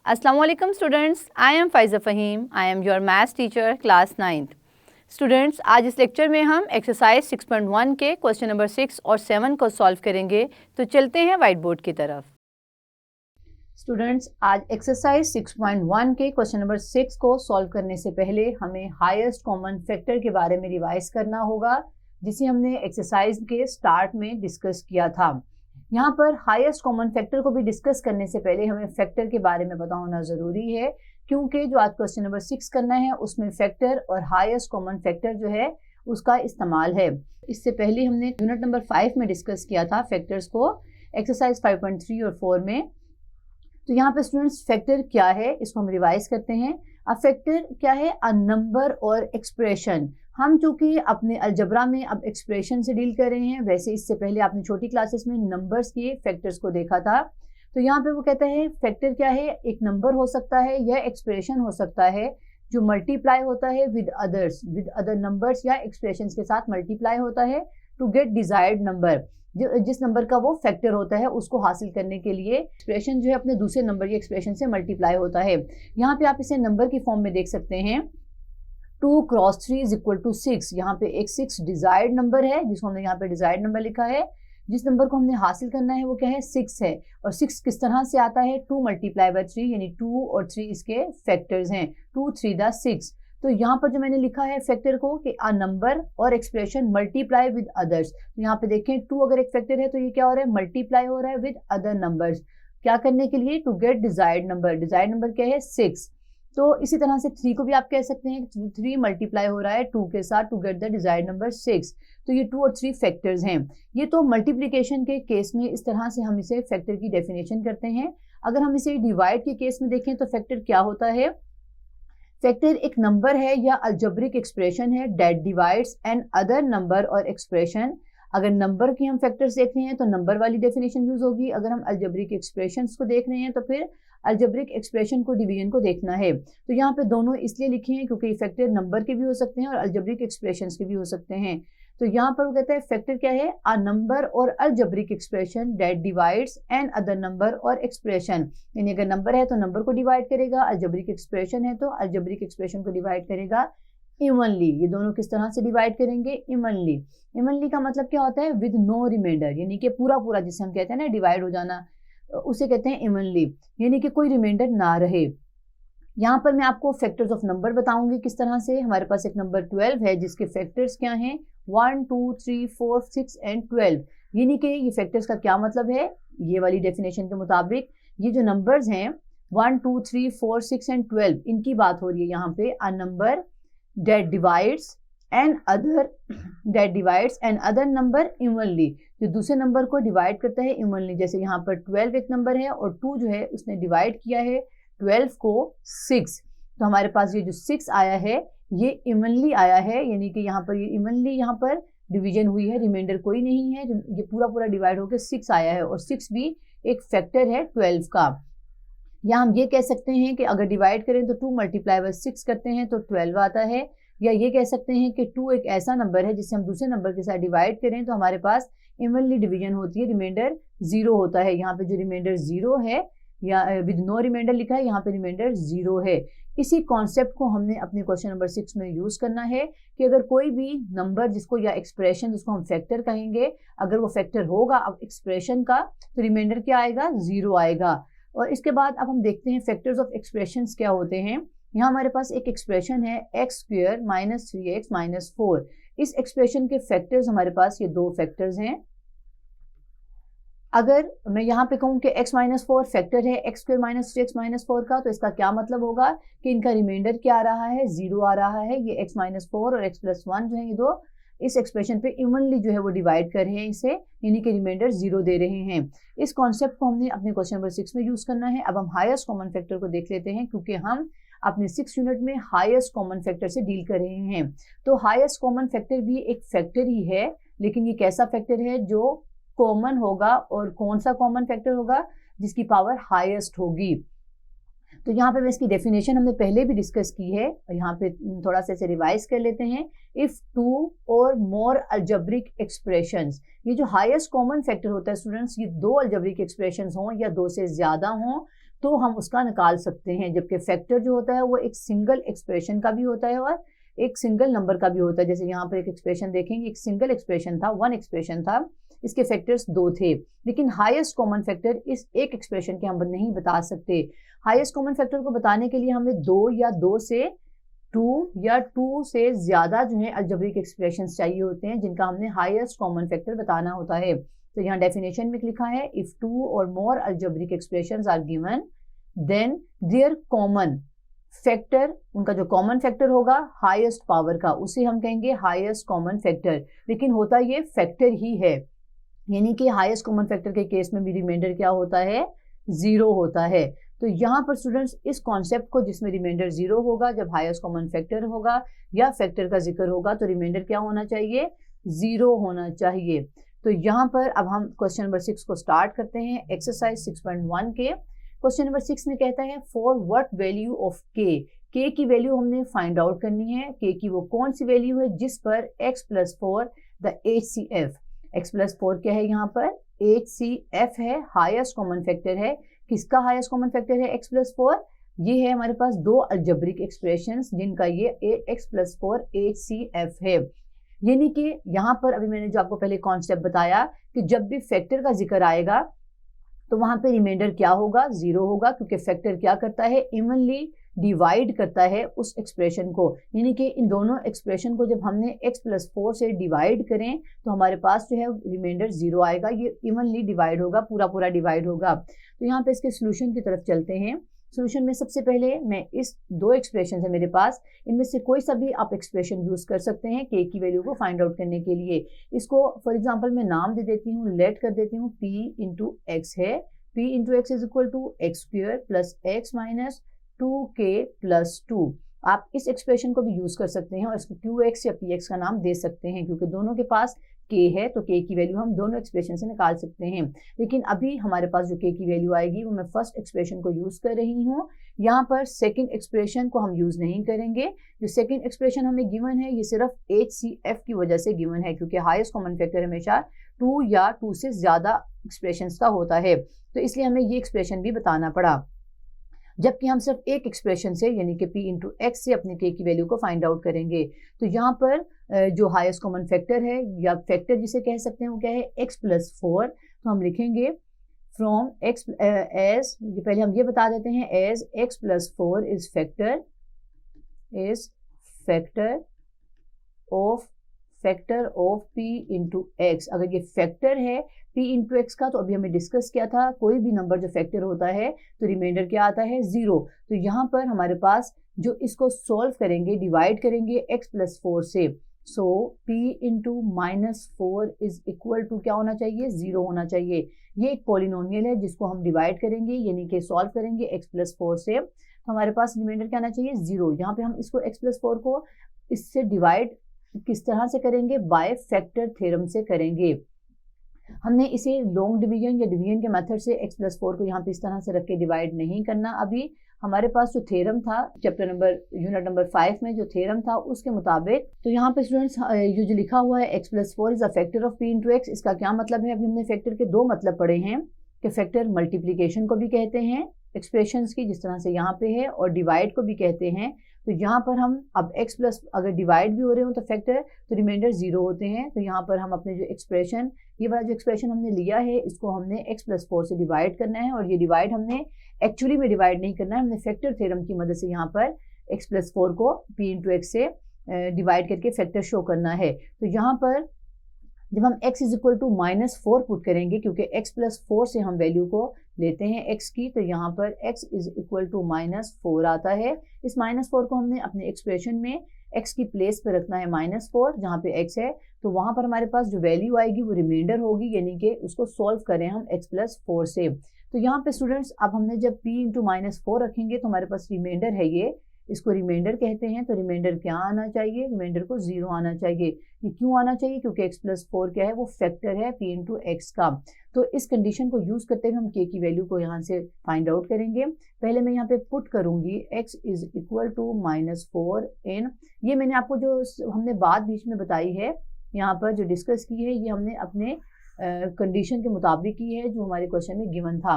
Assalamu alaikum students, I am Faiza Fahim. I am your maths teacher class 9th. Students, आज इस lecture में हम exercise 6.1 के question number 6 और 7 को सॉल्व करेंगे। तो चलते हैं वाइट बोर्ड की तरफ। स्टूडेंट्स, आज एक्सरसाइज 6.1 के क्वेश्चन नंबर 6 को सॉल्व करने से पहले हमें हाईएस्ट कॉमन फैक्टर के बारे में रिवाइज करना होगा, जिसे हमने एक्सरसाइज के स्टार्ट में डिस्कस किया था। यहाँ पर हाईएस्ट कॉमन फैक्टर को भी डिस्कस करने से पहले हमें फैक्टर के बारे में पता होना ज़रूरी है, क्योंकि जो आज क्वेश्चन नंबर 6 करना है उसमें फैक्टर और हाईएस्ट कॉमन फैक्टर जो है उसका इस्तेमाल है। इससे पहले हमने यूनिट नंबर 5 में डिस्कस किया था फैक्टर्स को, एक्सरसाइज 5.3 और 4 में। तो यहाँ पे स्टूडेंट्स फैक्टर क्या है इसको हम रिवाइज करते हैं। अ फैक्टर क्या है? अ नंबर और एक्सप्रेशन। हम चूंकि अपने अलजबरा में अब एक्सप्रेशन से डील कर रहे हैं, वैसे इससे पहले आपने छोटी क्लासेस में नंबर्स के फैक्टर्स को देखा था। तो यहाँ पे वो कहता है फैक्टर क्या है? एक नंबर हो सकता है या एक्सप्रेशन हो सकता है जो मल्टीप्लाई होता है विद अदर नंबर्स या एक्सप्रेशंस के साथ मल्टीप्लाई होता है टू गेट डिजायर्ड नंबर। जिस नंबर का वो फैक्टर होता है उसको हासिल करने के लिए एक्सप्रेशन जो है अपने दूसरे नंबर या एक्सप्रेशन से मल्टीप्लाई होता है। यहाँ पे आप इसे नंबर की फॉर्म में देख सकते हैं। 2 क्रॉस 3 इज इक्वल टू 6। यहाँ पे एक 6 डिजायर्ड नंबर है जिसको हमने यहाँ पे डिजायर्ड नंबर लिखा है। जिस नंबर को हमने हासिल करना है वो क्या है? 6 है। और 6 किस तरह से आता है? 2 मल्टीप्लाई बाय 3, यानी 2 और 3 इसके फैक्टर्स हैं। 2 3 द 6। तो यहाँ पर जो मैंने लिखा है फैक्टर को कि अ नंबर और एक्सप्रेशन मल्टीप्लाई विद अदर्स। तो यहाँ पे देखें 2 अगर एक फैक्टर है तो ये क्या हो रहा है? मल्टीप्लाई हो रहा है विद अदर नंबर्स। क्या करने के लिए? To get desired number. Desired number क्या है? 6। तो इसी तरह से 3 को भी आप कह सकते हैं 3 मल्टीप्लाई हो रहा है 2 के साथ to get the desired number 6। तो ये 2 और 3 फैक्टर्स हैं। ये तो मल्टीप्लिकेशन के केस में इस तरह से हम इसे फैक्टर की डेफिनेशन करते हैं। अगर हम इसे डिवाइड के केस में देखें तो फैक्टर क्या होता है? फैक्टर एक नंबर है या अलजेब्रिक एक्सप्रेशन है that divides an other number और एक्सप्रेशन। अगर नंबर की हम फैक्टर्स देख रहे हैं तो नंबर वाली डेफिनेशन यूज होगी। अगर हम अलजेब्रिक एक्सप्रेशंस को देख रहे हैं तो फिर अलजेब्रिक एक्सप्रेशन को डिवीजन को देखना है। तो यहाँ पे दोनों इसलिए लिखे हैं क्योंकि फैक्टर नंबर के भी हो सकते हैं और अलजेब्रिक एक्सप्रेशंस के भी हो सकते हैं। तो यहाँ पर वो कहता है फैक्टर क्या है? अ नंबर और algebraic expression that divides an other number और एक्सप्रेशन। यानी अगर नंबर है तो नंबर को डिवाइड करेगा, अलजेब्रिक एक्सप्रेशन है तो अलजेब्रिक एक्सप्रेशन को डिवाइड करेगा इवनली। ये दोनों किस तरह से डिवाइड करेंगे? इवनली। इवनली का मतलब क्या होता है? विद नो रिमाइंडर, यानी कि पूरा पूरा जिसे हम कहते हैं ना डिवाइड हो जाना, उसे कहते हैं इवनली, यानी कि कोई रिमाइंडर ना रहे। यहाँ पर मैं आपको फैक्टर्स ऑफ नंबर बताऊंगी किस तरह से। हमारे पास एक नंबर 12 है जिसके फैक्टर्स क्या हैं? 1 2 3 4 6 एंड 12। यानी कि ये फैक्टर्स का क्या मतलब है? ये वाली डेफिनेशन के मुताबिक ये जो नंबर्स हैं 1 2 3 4 6 एंड 12, इनकी बात हो रही है यहाँ पे। A number that divides an other number evenly, जो दूसरे नंबर को डिवाइड करता है इवनली। जैसे यहाँ पर 12 एक नंबर है और 2 जो है उसने डिवाइड किया है 12 को 6। तो हमारे पास ये जो 6 आया है ये इवनली आया है, यानी कि यहाँ पर ये इवनली यहाँ पर डिवीजन हुई है, रिमाइंडर कोई नहीं है, ये पूरा पूरा डिवाइड होकर 6 आया है। और 6 भी एक फैक्टर है 12 का। या हम ये कह सकते हैं कि अगर डिवाइड करें तो 2 मल्टीप्लाई बाय 6 करते हैं तो 12 आता है। या ये कह सकते हैं कि 2 एक ऐसा नंबर है जिसे हम दूसरे नंबर के साथ डिवाइड करें तो हमारे पास इवनली डिवीजन होती है, रिमाइंडर 0 होता है। यहाँ पे जो रिमाइंडर 0 है या विद नो रिमाइंडर लिखा है, यहाँ पे रिमाइंडर 0 है। इसी कॉन्सेप्ट को हमने अपने क्वेश्चन नंबर 6 में यूज करना है कि अगर कोई भी नंबर जिसको या एक्सप्रेशन जिसको हम फैक्टर कहेंगे, अगर वो फैक्टर होगा अब एक्सप्रेशन का तो रिमाइंडर क्या आएगा? 0 आएगा। और इसके बाद अब हम देखते हैं फैक्टर्स ऑफ एक्सप्रेशंस क्या होते हैं। यहाँ हमारे पास एक एक्सप्रेशन है x² - 3x - 4। इस एक्सप्रेशन के फैक्टर्स हमारे पास ये 2 फैक्टर्स हैं। अगर मैं यहाँ पे कहूँ कि x - 4 फैक्टर है x² - 3x - 4 का, तो इसका क्या मतलब होगा कि इनका रिमाइंडर क्या आ रहा है? 0 आ रहा है। ये x - 4 और x+1 जो है ये दो इस एक्सप्रेशन पे इवनली जो है वो डिवाइड कर रहे हैं इसे, यानी कि रिमाइंडर 0 दे रहे हैं। इस कॉन्सेप्ट को हमने अपने क्वेश्चन नंबर 6 में यूज करना है। अब हम हाईएस्ट कॉमन फैक्टर को देख लेते हैं, क्योंकि हम अपने 6 यूनिट में हाईएस्ट कॉमन फैक्टर से डील कर रहे हैं। तो हाईएस्ट कॉमन फैक्टर भी एक फैक्टर ही है, लेकिन ये कैसा फैक्टर है? जो कॉमन होगा। और कौन सा कॉमन फैक्टर होगा? जिसकी पावर हाईएस्ट होगी। तो यहाँ पे मैं इसकी डेफिनेशन हमने पहले भी डिस्कस की है और यहाँ पे थोड़ा सा इसे रिवाइज कर लेते हैं। इफ 2 और मोर अलजेब्रिक एक्सप्रेशंस, ये जो हाईएस्ट कॉमन फैक्टर होता है स्टूडेंट्स, ये 2 अलजेब्रिक एक्सप्रेशंस हों या 2 से ज्यादा हों, तो हम उसका निकाल सकते हैं, जबकि फैक्टर जो होता है वो एक सिंगल एक्सप्रेशन का भी होता है और एक सिंगल नंबर का भी होता है। जैसे यहाँ पर एक एक्सप्रेशन देखेंगे, एक सिंगल एक्सप्रेशन था, वन एक्सप्रेशन था, इसके फैक्टर्स 2 थे, लेकिन हाईएस्ट कॉमन फैक्टर इस एक एक्सप्रेशन के हम नहीं बता सकते। हाईएस्ट कॉमन फैक्टर को बताने के लिए हमें 2 या 2 से ज्यादा जो है अलजेब्रिक एक्सप्रेशंस चाहिए होते हैं, जिनका हमने हाईएस्ट कॉमन फैक्टर बताना होता है। तो यहाँ डेफिनेशन में लिखा है, इफ 2 और more algebraic expressions are given then there common factor, उनका जो कॉमन फैक्टर होगा हाईएस्ट पावर का, उसे हम कहेंगे हाईएस्ट कॉमन फैक्टर। लेकिन होता ये फैक्टर ही है, यानी कि हाईएस्ट कॉमन फैक्टर के केस में भी रिमाइंडर क्या होता है, 0 होता है। तो यहाँ पर स्टूडेंट्स इस कॉन्सेप्ट को, जिसमें रिमाइंडर 0 होगा जब हाईएस्ट कॉमन फैक्टर होगा या फैक्टर का जिक्र होगा, तो रिमाइंडर क्या होना चाहिए, 0 होना चाहिए। तो यहाँ पर अब हम क्वेश्चन नंबर 6 को स्टार्ट करते हैं। एक्सरसाइज 6.1 के क्वेश्चन नंबर 6 में कहता है, फॉर व्हाट वैल्यू ऑफ के की वैल्यू हमने फाइंड आउट करनी है। के की वो कौन सी वैल्यू है जिस पर x+4 द HCF, x+4 क्या है यहाँ पर, HCF है, हाईएस्ट कॉमन फैक्टर है। किसका हाईएस्ट कॉमन फैक्टर है x+4, ये है हमारे पास 2 अलजेब्रिक एक्सप्रेशंस जिनका ये x+4 HCF है। यानी कि यहाँ पर अभी मैंने जो आपको पहले कॉन्सेप्ट बताया कि जब भी फैक्टर का जिक्र आएगा तो वहां पे रिमाइंडर क्या होगा, 0 होगा, क्योंकि फैक्टर क्या करता है, इवनली डिवाइड करता है उस एक्सप्रेशन को। यानी कि इन दोनों एक्सप्रेशन को जब हमने x+4 से डिवाइड करें तो हमारे पास जो है रिमाइंडर 0 आएगा, ये इवनली डिवाइड होगा, पूरा पूरा डिवाइड होगा। तो यहाँ पे इसके सोल्यूशन की तरफ चलते हैं। सोल्यूशन में सबसे पहले मैं इस 2 एक्सप्रेशन है मेरे पास, इनमें से कोई सा भी आप एक्सप्रेशन यूज कर सकते हैं के की वैल्यू को फाइंड आउट करने के लिए। इसको फॉर एग्जांपल मैं नाम दे देती हूँ, लेट कर देती हूँ p इंटू एक्स है, p into x is equal to x square plus x minus 2k plus 2। आप इस एक्सप्रेशन को भी यूज कर सकते हैं और इसको qx या px का नाम दे सकते हैं, क्योंकि दोनों के पास k है तो k की वैल्यू हम दोनों एक्सप्रेशन से निकाल सकते हैं। लेकिन अभी हमारे पास जो k की वैल्यू आएगी वो मैं फर्स्ट एक्सप्रेशन को यूज कर रही हूँ, यहाँ पर सेकंड एक्सप्रेशन को हम यूज नहीं करेंगे। जो सेकंड एक्सप्रेशन हमें गिवन है ये सिर्फ HCF की वजह से गिवन है, क्योंकि हाईएस्ट कॉमन फैक्टर हमेशा 2 या 2 से ज्यादा एक्सप्रेशन का होता है, तो इसलिए हमें ये एक्सप्रेशन भी बताना पड़ा। जबकि हम सिर्फ एक एक्सप्रेशन से यानी कि p इंटू एक्स से अपने k की वैल्यू को फाइंड आउट करेंगे। तो यहाँ पर जो हाईएस्ट कॉमन फैक्टर है या फैक्टर जिसे कह सकते हैं वो क्या है, x+4। तो हम लिखेंगे फ्रॉम x एज, पहले हम ये बता देते हैं, as x+4 is factor of p into x. अगर ये फैक्टर है p इंटू एक्स का, तो अभी हमें डिस्कस किया था कोई भी नंबर जो फैक्टर होता है तो रिमाइंडर क्या आता है, 0। तो यहाँ पर हमारे पास जो इसको सॉल्व करेंगे, डिवाइड करेंगे x+4 से, so p into -4 is equal to क्या होना चाहिए, 0 होना चाहिए। ये एक पॉलिनोमियल है जिसको हम डिवाइड करेंगे यानी कि सॉल्व करेंगे x+4 से, तो हमारे पास रिमाइंडर क्या आना चाहिए, 0। यहाँ पे हम इसको x+4 को इससे डिवाइड किस तरह से करेंगे, बाय फैक्टर थ्योरम से करेंगे। हमने इसे लॉन्ग डिवीजन या डिवीजन के मेथड से x+4 को यहाँ पे इस तरह से रख के डिवाइड नहीं करना। अभी हमारे पास जो थ्योरम था चैप्टर नंबर यूनिट नंबर 5 में जो थ्योरम था उसके मुताबिक, तो यहाँ पे स्टूडेंट्स ये जो लिखा हुआ है x+4 is a factor of p into x, इसका क्या मतलब है। अभी हमने फैक्टर के 2 मतलब पढ़े हैं कि फैक्टर मल्टीप्लीकेशन को भी कहते हैं एक्सप्रेशंस की, जिस तरह से यहाँ पे है, और डिवाइड को भी कहते हैं। तो यहाँ पर हम अब x+ अगर डिवाइड भी हो रहे हो तो फैक्टर, तो रिमाइंडर 0 होते हैं। तो यहाँ पर हम अपने जो एक्सप्रेशन, ये वाला जो एक्सप्रेशन हमने लिया है इसको हमने x+4 से डिवाइड करना है, और ये डिवाइड हमने एक्चुअली में डिवाइड नहीं करना है, हमने फैक्टर थ्योरम की मदद से यहाँ पर x+4 को p इंटू एक्स से डिवाइड करके फैक्टर शो करना है। तो यहाँ पर जब हम x is equal to -4 put करेंगे, क्योंकि x+4 से हम वैल्यू को लेते हैं x की, तो यहाँ पर x इज इक्वल टू -4 आता है। इस -4 को हमने अपने एक्सप्रेशन में x की प्लेस पे रखना है -4, जहाँ पे x है, तो वहाँ पर हमारे पास जो वैल्यू आएगी वो रिमाइंडर होगी, यानी कि उसको सॉल्व करें हम x+4 से। तो यहाँ पे स्टूडेंट्स अब हमने जब p इंटू -4 रखेंगे तो हमारे पास रिमाइंडर है, ये इसको रिमाइंडर कहते हैं। तो रिमाइंडर क्या आना चाहिए, रिमाइंडर को 0 आना चाहिए। ये क्यों आना चाहिए, क्योंकि x+4 क्या है, वो फैक्टर है p इंटू एक्स का। तो इस कंडीशन को यूज करते हुए हम k की वैल्यू को यहाँ से फाइंड आउट करेंगे। पहले मैं यहाँ पे पुट करूंगी x इज इक्वल टू -4 इन, ये मैंने आपको जो हमने बात बीच में बताई है यहाँ पर जो डिस्कस की है, ये हमने अपने कंडीशन के मुताबिक की है जो हमारे क्वेश्चन में गिवन था।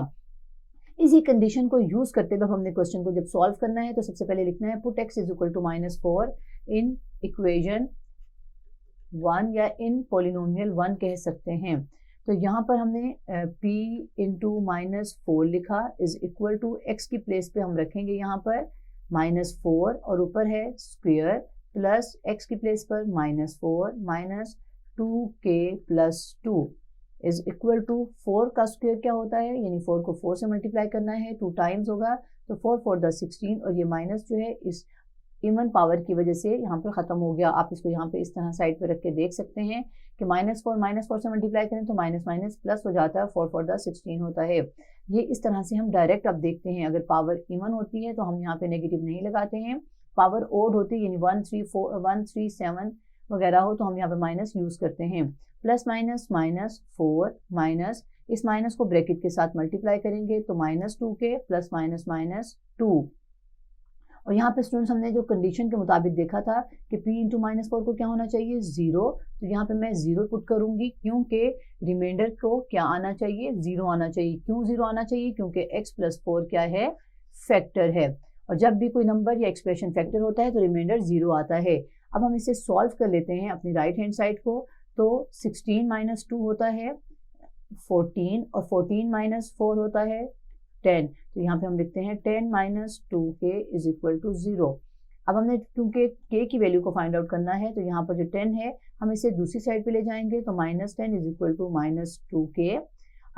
इसी कंडीशन को यूज करते हुए हमने क्वेश्चन को जब सॉल्व करना है तो सबसे पहले लिखना है put x is equal to -4 in equation 1 या इन पॉलिनोमियल 1 कह सकते हैं। तो यहाँ पर हमने p इंटू -4 लिखा इज इक्वल टू x की प्लेस पे हम रखेंगे यहाँ पर -4 और ऊपर है स्क्वेयर प्लस x की प्लेस पर -4 minus 2k plus 2 is equal to 4 का स्क्वायर क्या होता है, यानी 4 को 4 से मल्टीप्लाई करना है, 2 टाइम्स होगा तो 4 4 द 16 और ये माइनस जो है इस इवन पावर की वजह से यहाँ पर खत्म हो गया। आप इसको यहाँ पे इस तरह साइड पे रख के देख सकते हैं कि -4 से मल्टीप्लाई करें तो माइनस माइनस प्लस हो जाता है, 4 4 द 16 होता है। ये इस तरह से हम डायरेक्ट अब देखते हैं, अगर पावर इवन होती है तो हम यहाँ पे नेगेटिव नहीं लगाते हैं, पावर ओड होती है यानी 1 3 4 1 3 7 वगैरह हो तो हम यहाँ पे माइनस यूज करते हैं। प्लस माइनस -4 माइनस इस माइनस को ब्रैकेट के साथ मल्टीप्लाई करेंगे तो -2k प्लस -2 और यहाँ पे स्टूडेंट्स हमने जो कंडीशन के मुताबिक देखा था कि p इंटू -4 को क्या होना चाहिए 0, तो यहाँ पे मैं 0 पुट करूंगी क्योंकि रिमाइंडर को क्या आना चाहिए 0 आना चाहिए। क्यों 0 आना चाहिए, क्योंकि x प्लस 4 क्या है फैक्टर है और जब भी कोई नंबर या एक्सप्रेशन फैक्टर होता है तो रिमाइंडर 0 आता है। अब हम इसे सॉल्व कर लेते हैं अपनी राइट हैंड साइड को, तो 16 माइनस 2 होता है 14 और 14 माइनस 4 होता है 10, तो यहाँ पे हम लिखते हैं 10 minus 2k is equal to 0। अब हमने क्योंकि k की वैल्यू को फाइंड आउट करना है तो यहाँ पर जो 10 है हम इसे दूसरी साइड पे ले जाएंगे तो -10 इज इक्वल टू -2k।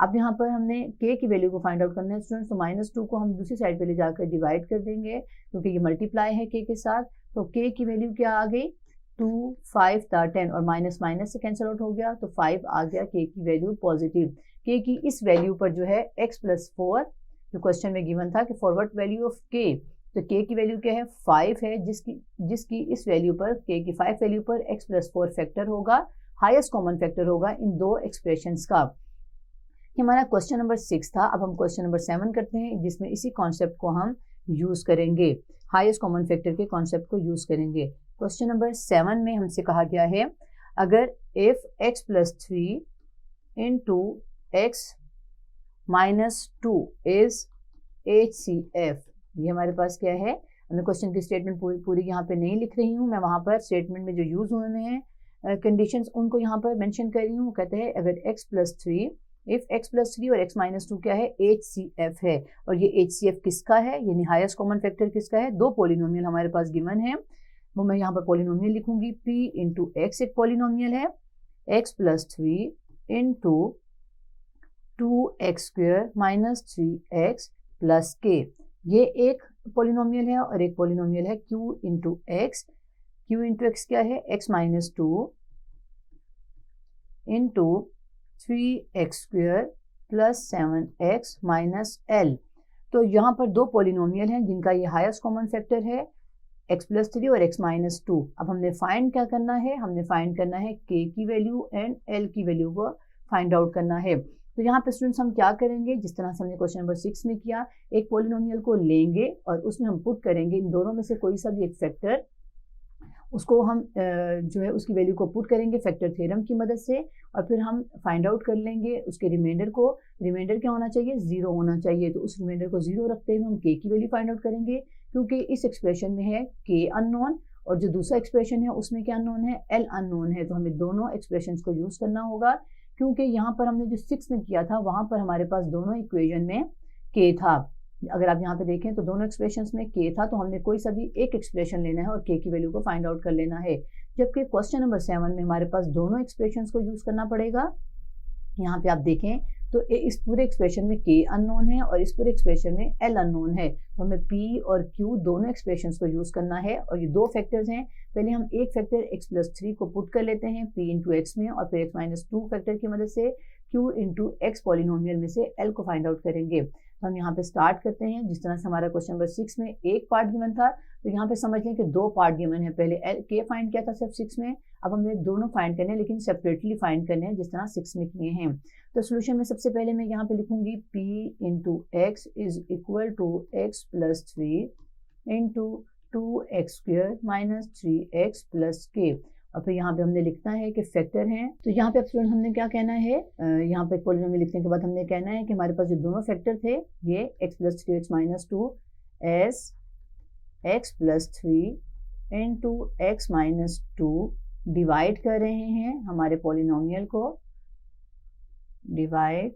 अब यहाँ पर हमने k की वैल्यू को फाइंड आउट करना है स्टूडेंट्स, तो -2 को हम दूसरी साइड पे ले जाकर डिवाइड कर देंगे क्योंकि ये मल्टीप्लाई है k के साथ, तो k की वैल्यू क्या आ गई 2 5 था 10 और माइनस माइनस से कैंसिल आउट हो गया तो 5 आ गया k की वैल्यू पॉजिटिव। k की इस वैल्यू पर जो है x प्लस 4 जो क्वेश्चन में गिवन था कि फॉरवर्ड वैल्यू ऑफ k, तो k की वैल्यू क्या है 5 है जिसकी इस वैल्यू पर k की 5 वैल्यू पर x प्लस 4 फैक्टर होगा, हाईएस्ट कॉमन फैक्टर होगा इन दो एक्सप्रेशंस का। ये हमारा क्वेश्चन नंबर 6 था। अब हम क्वेश्चन नंबर 7 करते हैं जिसमें इसी कॉन्सेप्ट को हम यूज करेंगे, हाईएस्ट कॉमन फैक्टर के कॉन्सेप्ट को यूज करेंगे। क्वेश्चन नंबर 7 में हमसे कहा गया है अगर if x plus 3 into x minus 2 is HCF, ये हमारे पास क्या है, मैं क्वेश्चन की स्टेटमेंट पूरी यहाँ पे नहीं लिख रही हूँ, मैं वहाँ पर स्टेटमेंट में जो यूज हुए हैं कंडीशंस उनको यहाँ पर मेंशन कर रही हूँ। कहते हैं अगर x plus 3 if x plus 3 और x माइनस 2 क्या है HCF है, और ये HCF किसका है यानी हाईएस्ट कॉमन फैक्टर किसका है, दो पॉलिनोमियल हमारे पास गिवन है, वो मैं यहाँ पर पॉलिनोमियल लिखूंगी p इंटू x एक पॉलिनोमियल है, x plus 3 into 2x square minus 3x plus k, ये एक पॉलिनोमियल है और एक पॉलिनोमियल है q into x। q into x क्या है x minus 2 into 3x square plus 7x minus l। तो यहाँ पर दो पॉलिनोमियल हैं जिनका ये हाईएस्ट कॉमन फैक्टर है x प्लस 3 और x माइनस 2। अब हमने फाइंड क्या करना है, हमने फाइंड करना है k की वैल्यू एंड l की वैल्यू को फाइंड आउट करना है। तो यहाँ पे स्टूडेंट्स हम क्या करेंगे, जिस तरह से हमने क्वेश्चन नंबर 6 में किया, एक पॉलिनोमियल को लेंगे और उसमें हम पुट करेंगे इन दोनों में से कोई सा भी एक फैक्टर, उसको हम जो है उसकी वैल्यू को पुट करेंगे फैक्टर थ्योरम की मदद से और फिर हम फाइंड आउट कर लेंगे उसके रिमाइंडर को। रिमाइंडर क्या होना चाहिए 0 होना चाहिए, तो उस रिमाइंडर को 0 रखते हुए हम k की वैल्यू फाइंड आउट करेंगे क्योंकि इस एक्सप्रेशन में है k अननोन और जो दूसरा एक्सप्रेशन है उसमें क्या अननोन है l अननोन है, तो हमें दोनों एक्सप्रेशंस को यूज करना होगा क्योंकि यहाँ पर हमने जो 6 में किया था वहां पर हमारे पास दोनों इक्वेशन में k था। अगर आप यहाँ पे देखें तो दोनों एक्सप्रेशंस में k था, तो हमने कोई सा भी एक एक्सप्रेशन लेना है और k की वैल्यू को फाइंड आउट कर लेना है, जबकि क्वेश्चन नंबर 7 में हमारे पास दोनों एक्सप्रेशंस को यूज करना पड़ेगा। यहाँ पे आप देखें तो इस पूरे एक्सप्रेशन में k अननोन है और इस पूरे एक्सप्रेशन में l अननोन है, तो हमें p और q दोनों एक्सप्रेशंस को यूज करना है और ये दो फैक्टर्स हैं। पहले हम एक फैक्टर x प्लस 3 को पुट कर लेते हैं p इंटू एक्स में और फिर x माइनस 2 फैक्टर की मदद से q इंटू एक्स पॉलिनोमियल में से l को फाइंड आउट करेंगे। तो हम यहाँ पे स्टार्ट करते हैं जिस तरह से हमारा क्वेश्चन नंबर 6 में एक पार्ट गिवन था, तो यहाँ पे समझ लें कि दो पार्ट गिवन है। पहले k फाइंड किया था सिर्फ 6 में, अब हमने दोनों फाइंड करने हैं लेकिन सेपरेटली फाइंड करने हैं जिस तरह 6 में किए हैं। तो सोल्यूशन में सबसे पहले मैं यहाँ पे लिखूंगी p into x is equal to x plus 3 into 2x square minus 3x plus k, और फिर यहाँ पे हमने लिखना है कि फैक्टर हैं। तो यहाँ पे अब स्टूडेंट हमने क्या कहना है, यहाँ पे पॉलिनोमियल लिखने के बाद हमने कहना है कि हमारे पास जो दोनों फैक्टर थे ये x + 3x - 2 S x + 3 into x - 2 divide कर रहे हैं हमारे पॉलिनोमियल को, डिवाइड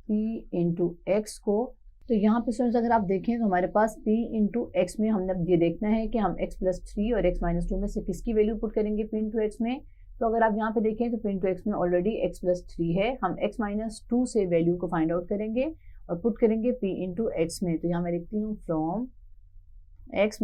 p इंटू एक्स को। तो यहाँ पे स्टूडेंट्स अगर आप देखें तो हमारे पास p इंटू एक्स में हमने ये देखना है कि हम x + 3 और x - 2 में से किसकी वैल्यू पुट करेंगे p इंटू एक्स में। तो अगर आप यहाँ पे देखें तो p इंटू एक्स में ऑलरेडी x + 3 है, हम x - 2 से वैल्यू को फाइंड आउट करेंगे और पुट करेंगे p इंटू एक्स में। तो यहाँ मैं लिखती हूँ from x -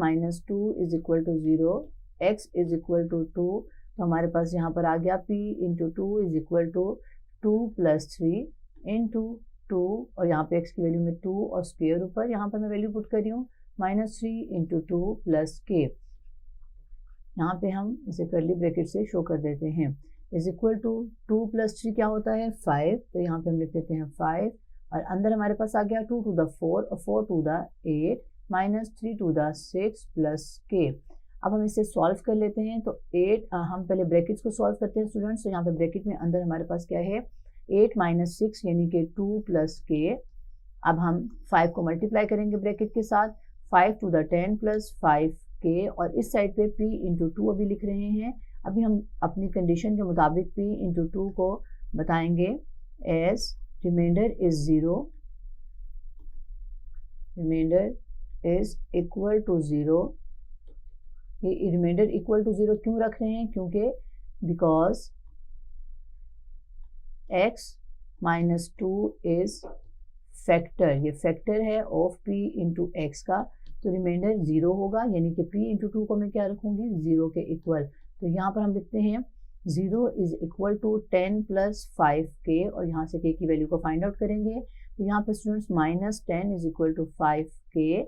2 is equal to 0, x is equal to 2। तो हमारे पास यहाँ पर आ गया p into 2 is equal to 2 + 3 into 2 और यहाँ पे x की वैल्यू में 2 और स्क्वायर ऊपर यहाँ पर मैं वैल्यू पुट कर रही हूँ -3 इंटू 2 प्लस k। यहाँ पे हम इसे कर्ली ब्रैकेट से शो कर देते हैं, इज इक्वल टू 2 + 3 क्या होता है 5। तो यहाँ पे हम लिख देते हैं 5 और अंदर हमारे पास आ गया 2 to the 4 और 4 to the 8 -3 to the 6 plus k। अब हम इसे सॉल्व कर लेते हैं। तो 8 हम पहले ब्रैकेट्स को सॉल्व करते हैं स्टूडेंट्स। तो यहाँ पे ब्रैकेट में अंदर हमारे पास क्या है 8 - 6 यानी कि 2 प्लस k। अब हम 5 को मल्टीप्लाई करेंगे ब्रैकेट के साथ, 5 to the 10 प्लस 5k और इस साइड पे p इंटू 2 अभी लिख रहे हैं। अभी हम अपनी कंडीशन के मुताबिक p इंटू 2 को बताएंगे as remainder is 0, remainder is equal to 0। ये रिमाइंडर इक्वल टू 0 क्यों रख रहे हैं, क्योंकि बिकॉज x - 2 इज फैक्टर, ये फैक्टर है ऑफ p इंटू एक्स का। तो रिमाइंडर 0 होगा यानी कि p इंटू 2 को मैं क्या रखूंगी 0 के इक्वल। तो यहाँ पर हम लिखते हैं 0 is equal to 10 plus 5k और यहाँ से k की वैल्यू को फाइंड आउट करेंगे। तो यहाँ पर students -10 is equal to 5k,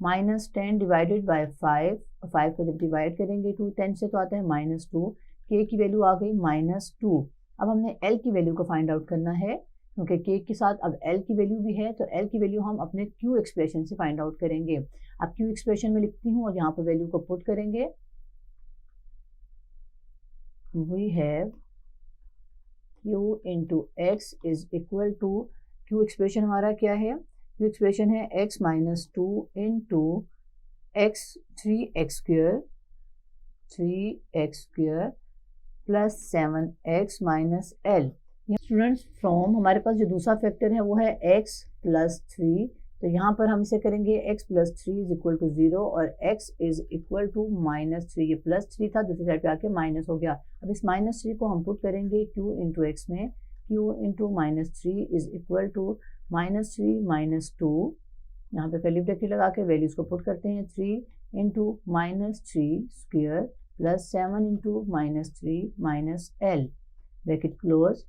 -10 divided by 5, 5 को जब डिवाइड करेंगे 10 से तो आता है -2, k की वैल्यू आ गई -2। अब हमने l की वैल्यू को फाइंड आउट करना है क्योंकि k के साथ अब l की वैल्यू भी है। तो l की वैल्यू हम अपने q एक्सप्रेशन से फाइंड आउट करेंगे। अब q एक्सप्रेशन में लिखती हूँ और यहाँ पर वैल्यू को पुट करेंगे। We have q into x is equal to, q expression हमारा क्या है, q एक्सप्रेशन है x - 2 इंटू x 3x² plus 7x - l। Students from हमारे पास जो दूसरा फैक्टर है वो है x + 3। तो यहाँ पर हम इसे करेंगे x + 3 इज इक्वल टू 0 और x इज इक्वल टू -3। ये +3 था, दूसरी साइड पे आके माइनस हो गया। अब इस -3 को हम पुट करेंगे q इंटू एक्स में, q into -3 is equal to -3 - 2। यहाँ पे कर्ली ब्रैकेट लगा के वैल्यूज को पुट करते हैं 3 into -3 square plus 7 into -3 - l bracket close,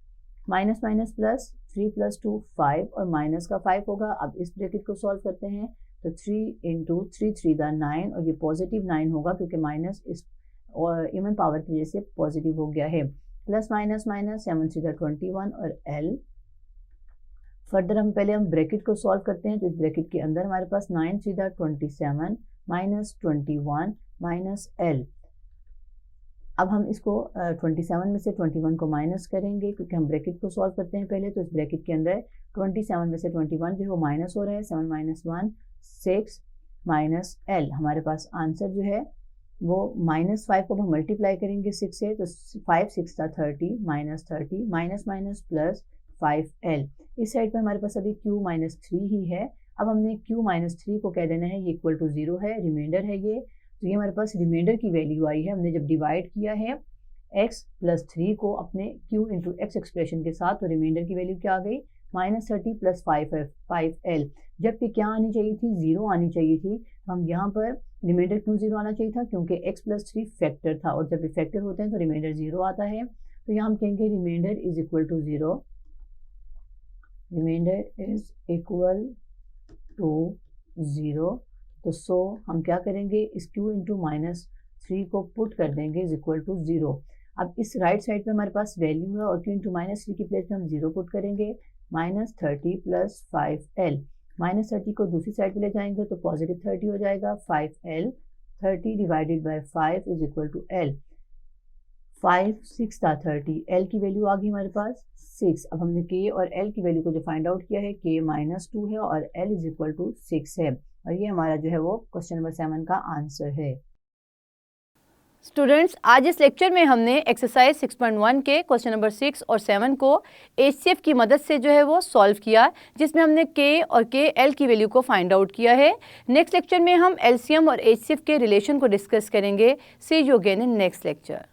minus minus plus 3 + 2 5 और माइनस का 5 होगा। अब इस ब्रैकेट को सॉल्व करते हैं तो 3 इंटू 3 3 दा 9 और ये पॉजिटिव 9 होगा क्योंकि माइनस इस और इवन पावर की वजह से पॉजिटिव हो गया है। प्लस माइनस माइनस 7 3 दा 21 और l। फर्दर हम पहले ब्रैकेट को सॉल्व करते हैं। तो इस ब्रैकेट के अंदर हमारे पास 9 3 दा 27 -21 -l। अब हम इसको 27 में से 21 को माइनस करेंगे क्योंकि हम ब्रैकेट को सॉल्व करते हैं पहले। तो इस ब्रैकेट के अंदर 27 में से 21 जो है वो माइनस हो रहा है, 7 - 1 6 -l। हमारे पास आंसर जो है वो -5 को हम मल्टीप्लाई करेंगे 6 से, तो 5 6 दा 30 -30 माइनस माइनस प्लस 5l। इस साइड पे हमारे पास अभी q - 3 ही है। अब हमने q - 3 को कह देना है ये इक्वल टू 0 है, रिमाइंडर है ये। तो ये हमारे पास रिमाइंडर की वैल्यू आई है। हमने जब डिवाइड किया है x + 3 को अपने q इंटू एक्स एक्सप्रेशन के साथ, तो रिमाइंडर की वैल्यू क्या आ गई -30 प्लस 5l। जबकि क्या आनी चाहिए थी 0 आनी चाहिए थी। हम यहाँ पर रिमाइंडर क्यों 0 आना चाहिए था, क्योंकि x + 3 फैक्टर था और जब फैक्टर होते हैं तो रिमाइंडर 0 आता है। तो यहाँ हम कहेंगे remainder is equal to 0, remainder is equal to 0। तो सो हम क्या करेंगे इस q इंटू -3 को पुट कर देंगे इज इक्वल टू 0। अब इस राइट साइड पे हमारे पास वैल्यू है और q इंटू -3 की प्लेस पे हम 0 पुट करेंगे, -30 प्लस 5l। -30 को दूसरी साइड पे ले जाएंगे तो पॉजिटिव 30 हो जाएगा 5l। 30 divided by 5 is equal to l। 5 6 था 30, एल की वैल्यू आ गई हमारे पास 6। अब हमने के और एल की वैल्यू को जो फाइंड आउट किया है के -2 है और एल इज इक्वल टू 6 है, और ये हमारा जो है वो क्वेश्चन नंबर 7 का आंसर है। स्टूडेंट्स, आज इस लेक्चर में हमने एक्सरसाइज 6.1 के क्वेश्चन नंबर 6 और 7 को एचसीएफ की मदद से जो है वो सॉल्व किया, जिसमें हमने के और के एल की वैल्यू को फाइंड आउट किया है। नेक्स्ट लेक्चर में हम एलसीएम और एचसीएफ के रिलेशन को डिस्कस करेंगे। See you again in next lecture.